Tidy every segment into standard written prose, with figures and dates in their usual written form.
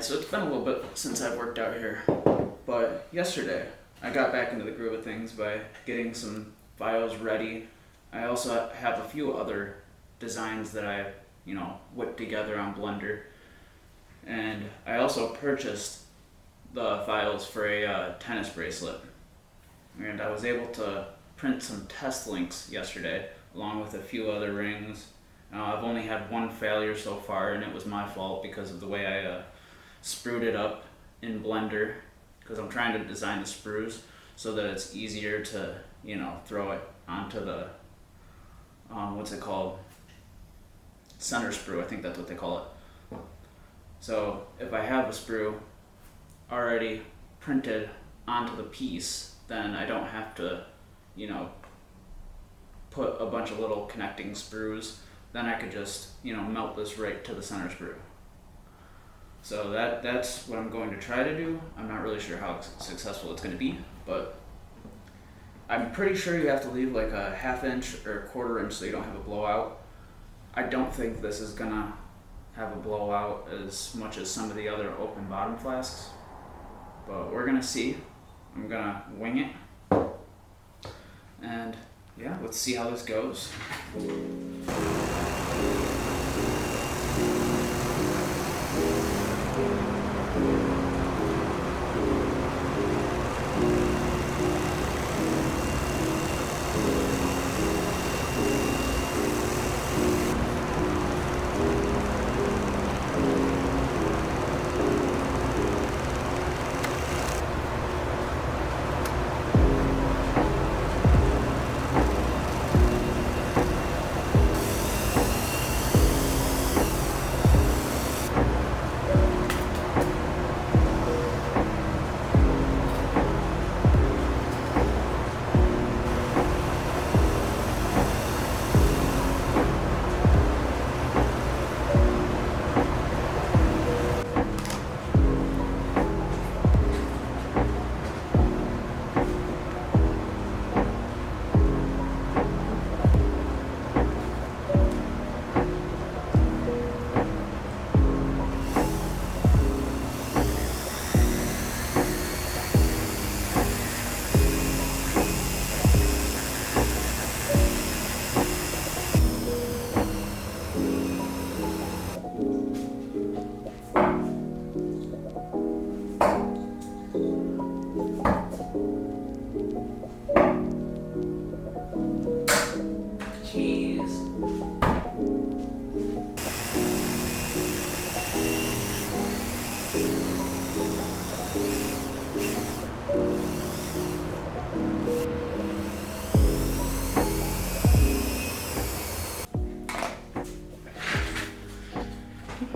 Alright, so it's been a little bit since I've worked out here, but yesterday I got back into the groove of things by getting some files ready. I also have a few other designs that I, whipped together on Blender. And I also purchased the files for a tennis bracelet. And I was able to print some test links yesterday, along with a few other rings. I've only had one failure so far, and it was my fault because of the way I sprued it up in Blender, because I'm trying to design the sprues so that it's easier to, throw it onto the, what's it called? Center sprue, I think that's what they call it. So if I have a sprue already printed onto the piece, then I don't have to, put a bunch of little connecting sprues. Then I could just, melt this right to the center sprue. So that's what I'm going to try to do. I'm not really sure how successful it's going to be, but I'm pretty sure you have to leave like a 1/2 inch or 1/4 inch so you don't have a blowout. I don't think this is going to have a blowout as much as some of the other open bottom flasks, but we're going to see. I'm going to wing it, and yeah, let's see how this goes.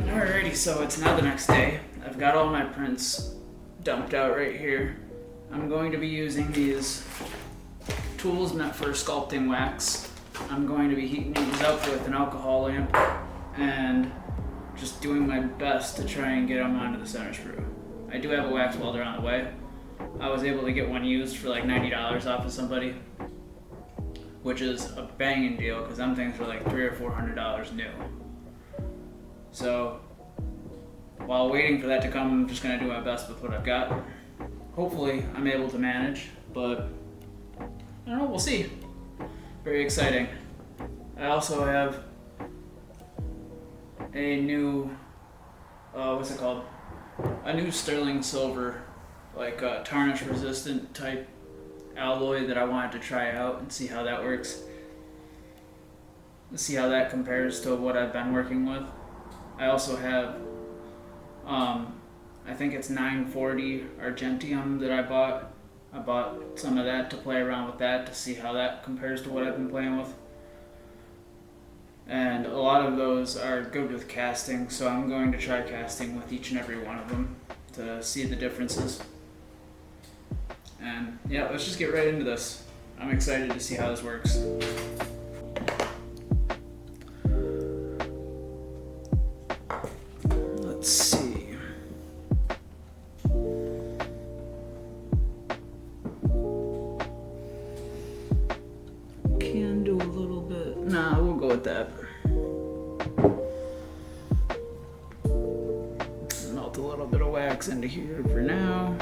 Alrighty, so it's now the next day. I've got all my prints dumped out right here. I'm going to be using these tools meant for sculpting wax. I'm going to be heating these up with an alcohol lamp and just doing my best to try and get them onto the center sprue. I do have a wax welder on the way. I was able to get one used for like $90 off of somebody, which is a banging deal because them things were like $300 or $400 new. So while waiting for that to come, I'm just going to do my best with what I've got. Hopefully I'm able to manage, but I don't know, we'll see. Very exciting. I also have a new, what's it called? A new sterling silver, like tarnish resistant type alloy that I wanted to try out and see how that works. See how that compares to what I've been working with. I also have, I think it's 940 Argentium that I bought. I bought some of that to play around with that to see how that compares to what I've been playing with. And a lot of those are good with casting, so I'm going to try casting with each and every one of them to see the differences. And yeah, let's just get right into this. I'm excited to see how this works. Let's see. Can do a little bit. Nah, we'll go with that. Melt a little bit wax into here for now.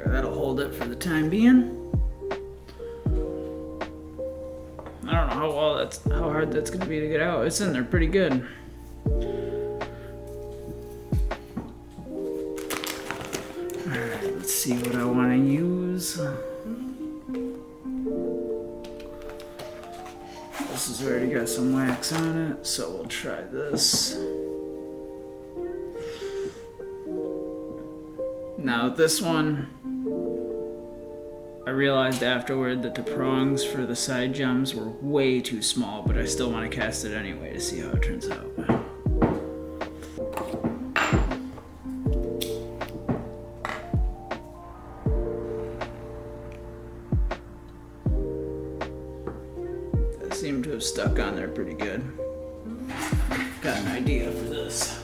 That'll hold it for the time being. I don't know how hard that's gonna be to get out. It's in there pretty good. Alright, let's see what I want to use. This has already got some wax on it, so we'll try this. Now this one, I realized afterward that the prongs for the side gems were way too small, but I still want to cast it anyway to see how it turns out. That seemed to have stuck on there pretty good. Got an idea for this.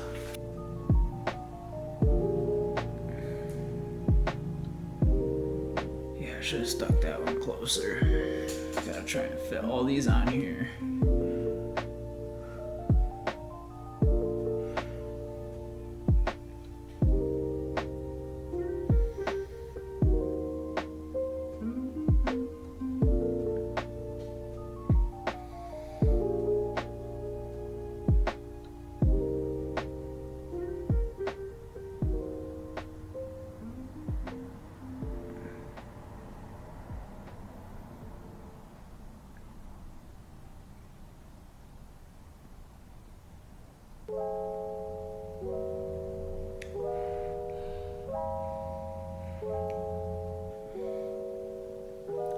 Should have stuck that one closer. Gotta try and fit all these on here.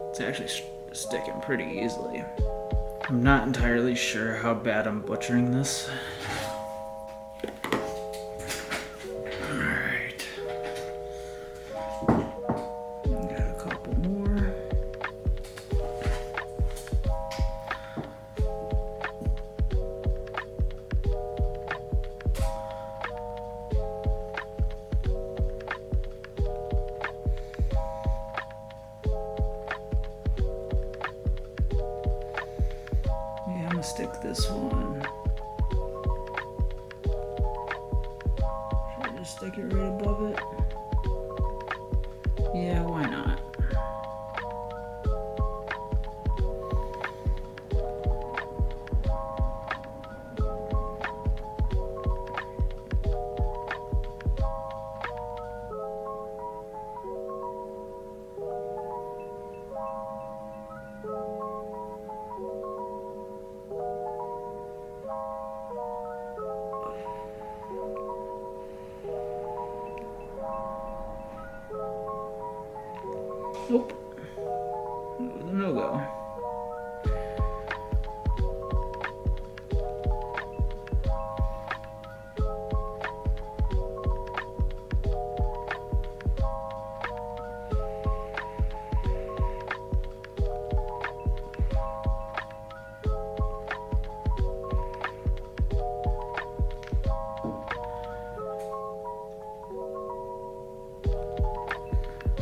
It's actually sticking pretty easily. I'm not entirely sure how bad I'm butchering this. Alright. Got a couple more. Stick this one. Should I just stick it right above it? Yeah, why not? Nope. That was a no-go.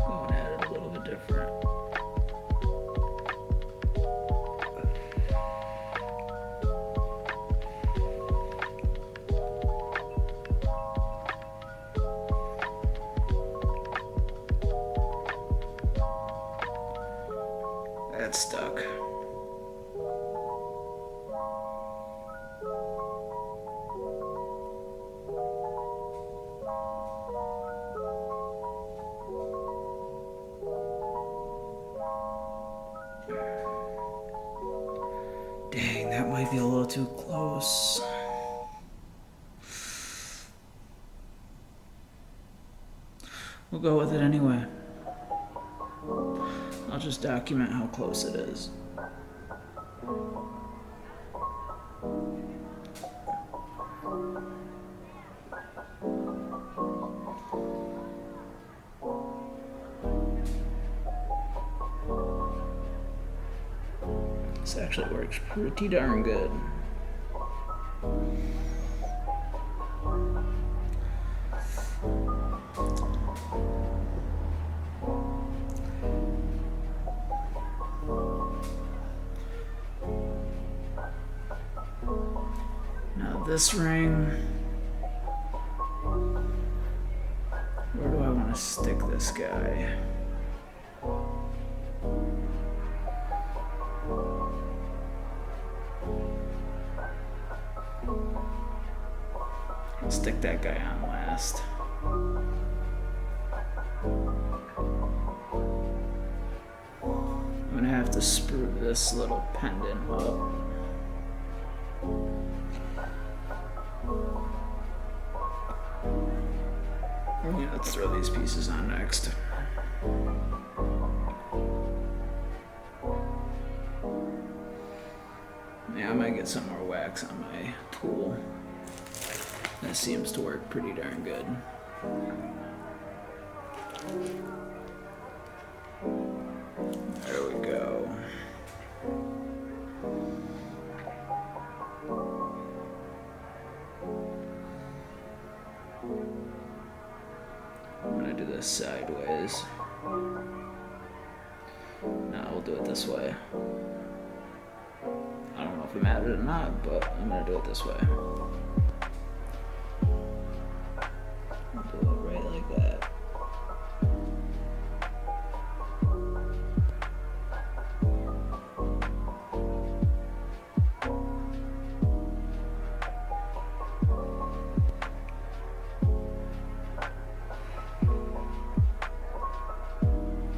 Going at it a little bit different. That's stuck. Dang, that might be a little too close. We'll go with it anyway. I'll just document how close it is. This actually works pretty darn good. Now this ring, where do I want to stick this guy? I'll stick that guy on last. I'm gonna have to sprue this little pendant up. Yeah, let's throw these pieces on next. Yeah, I might get some more wax on my tool. That seems to work pretty darn good. There we go. I'm gonna do this sideways. No, we'll do it this way. I don't know if I'm at it or not, but I'm gonna do it this way. I'll do it right like that.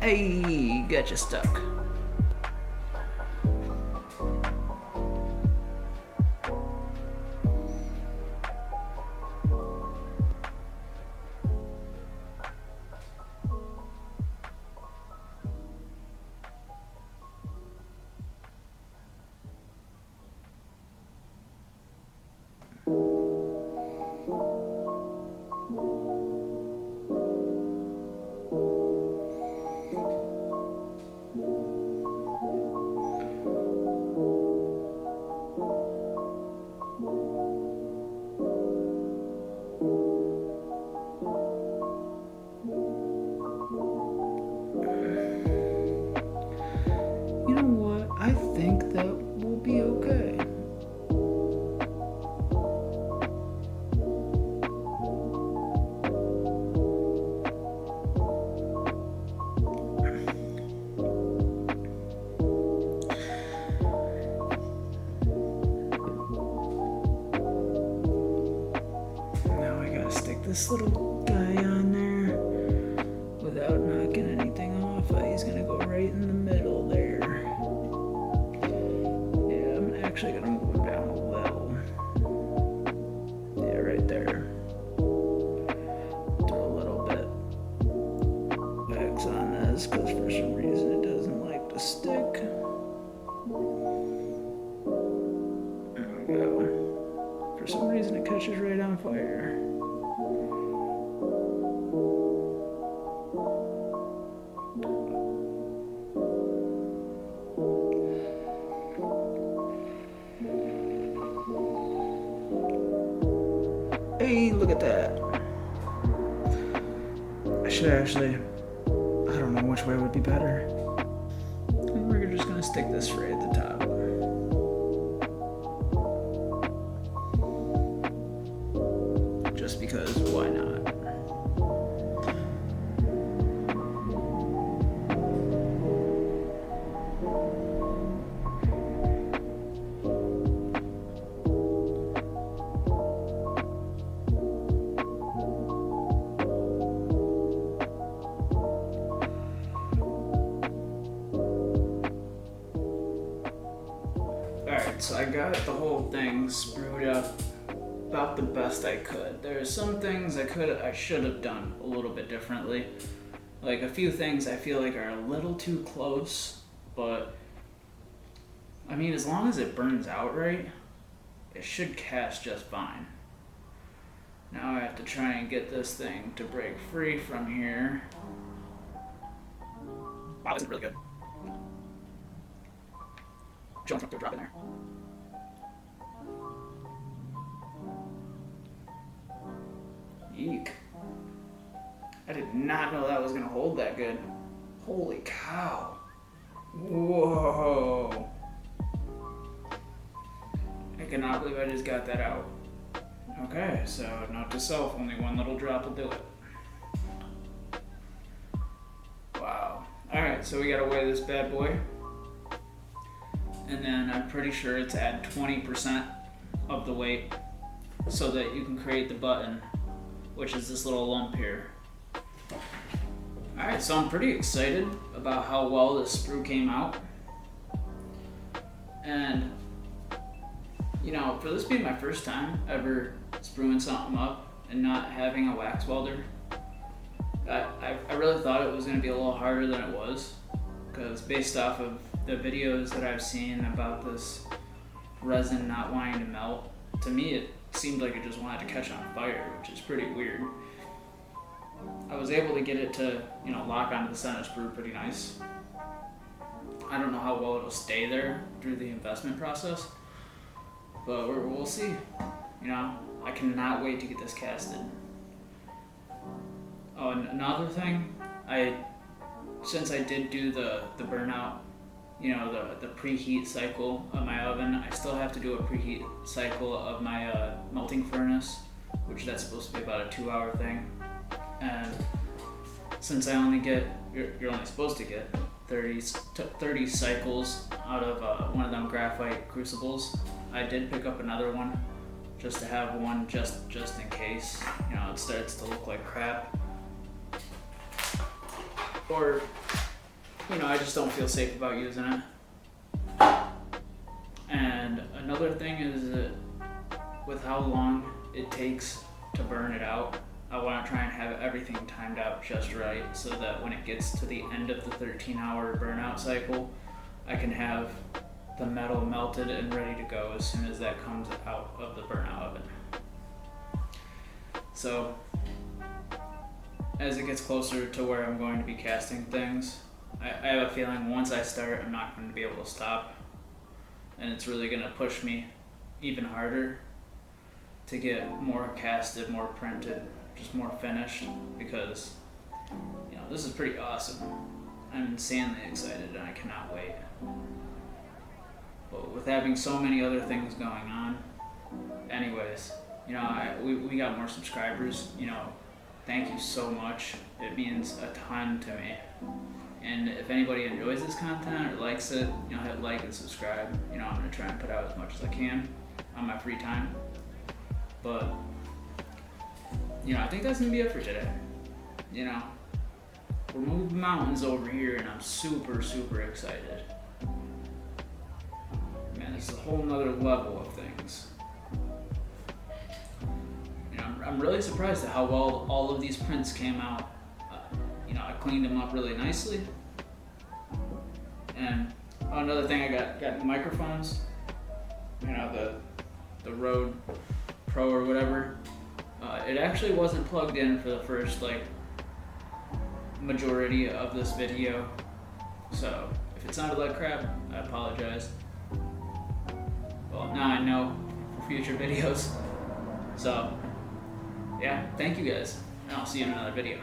Hey, gotcha stuck. You know what? I think that will be okay. Now I gotta stick this little guy on there without knocking anything off. He's gonna go right in the middle there. Yeah, I'm actually gonna move him down a little. Yeah, right there. Throw a little bit wax on this because for some reason it doesn't like to stick. There we go. For some reason it catches right on fire. Hey, look at that. I should actually, I don't know which way would be better. We're just gonna stick this right at the top. Just because, why not? Alright, so I got the whole thing sprued up about the best I could. There's some things I should have done a little bit differently. Like a few things I feel like are a little too close, but I mean, as long as it burns out right, it should cast just fine. Now I have to try and get this thing to break free from here. Wow, this is really good. jump from the drop in there. Eek. I did not know that was gonna hold that good. Holy cow. Whoa. I cannot believe I just got that out. Okay, so note to self, only one little drop will do it. Wow. Alright, so we gotta weigh this bad boy. And then I'm pretty sure it's at 20% of the weight so that you can create the button, which is this little lump here. Alright, so I'm pretty excited about how well this sprue came out. And, you know, for this being my first time ever spruing something up and not having a wax welder, I really thought it was going to be a little harder than it was, because based off of the videos that I've seen about this resin not wanting to melt, to me it seemed like it just wanted to catch on fire, which is pretty weird. I was able to get it to, you know, lock onto the center sprue pretty nice. I don't know how well it'll stay there through the investment process, but we'll see. You know, I cannot wait to get this casted. Oh, and another thing, since I did do the burnout, you know, the preheat cycle of my oven, I still have to do a preheat cycle of my melting furnace, which that's supposed to be about a 2-hour thing. And since I only get, you're only supposed to get 30 cycles out of one of them graphite crucibles, I did pick up another one just to have one just in case, you know, it starts to look like crap. Or, you know, I just don't feel safe about using it. And another thing is that with how long it takes to burn it out, I want to try and have everything timed out just right so that when it gets to the end of the 13-hour burnout cycle, I can have the metal melted and ready to go as soon as that comes out of the burnout oven. So, as it gets closer to where I'm going to be casting things, I have a feeling once I start, I'm not going to be able to stop, and it's really going to push me even harder to get more casted, more printed, just more finished, because, you know, this is pretty awesome. I'm insanely excited and I cannot wait. But with having so many other things going on, anyways, you know, we got more subscribers, you know, thank you so much. It means a ton to me. And if anybody enjoys this content or likes it, you know, hit like and subscribe. You know, I'm gonna try and put out as much as I can on my free time. But, you know, I think that's gonna be it for today. You know, we're moving mountains over here and I'm super, super excited. Man, it's a whole nother level of things. You know, I'm really surprised at how well all of these prints came out. You know, I cleaned them up really nicely. And another thing, I got microphones. You know, the Rode Pro or whatever. It actually wasn't plugged in for the first majority of this video, so if it sounded like crap, I apologize. Well, now I know for future videos. So yeah, thank you guys, and I'll see you in another video.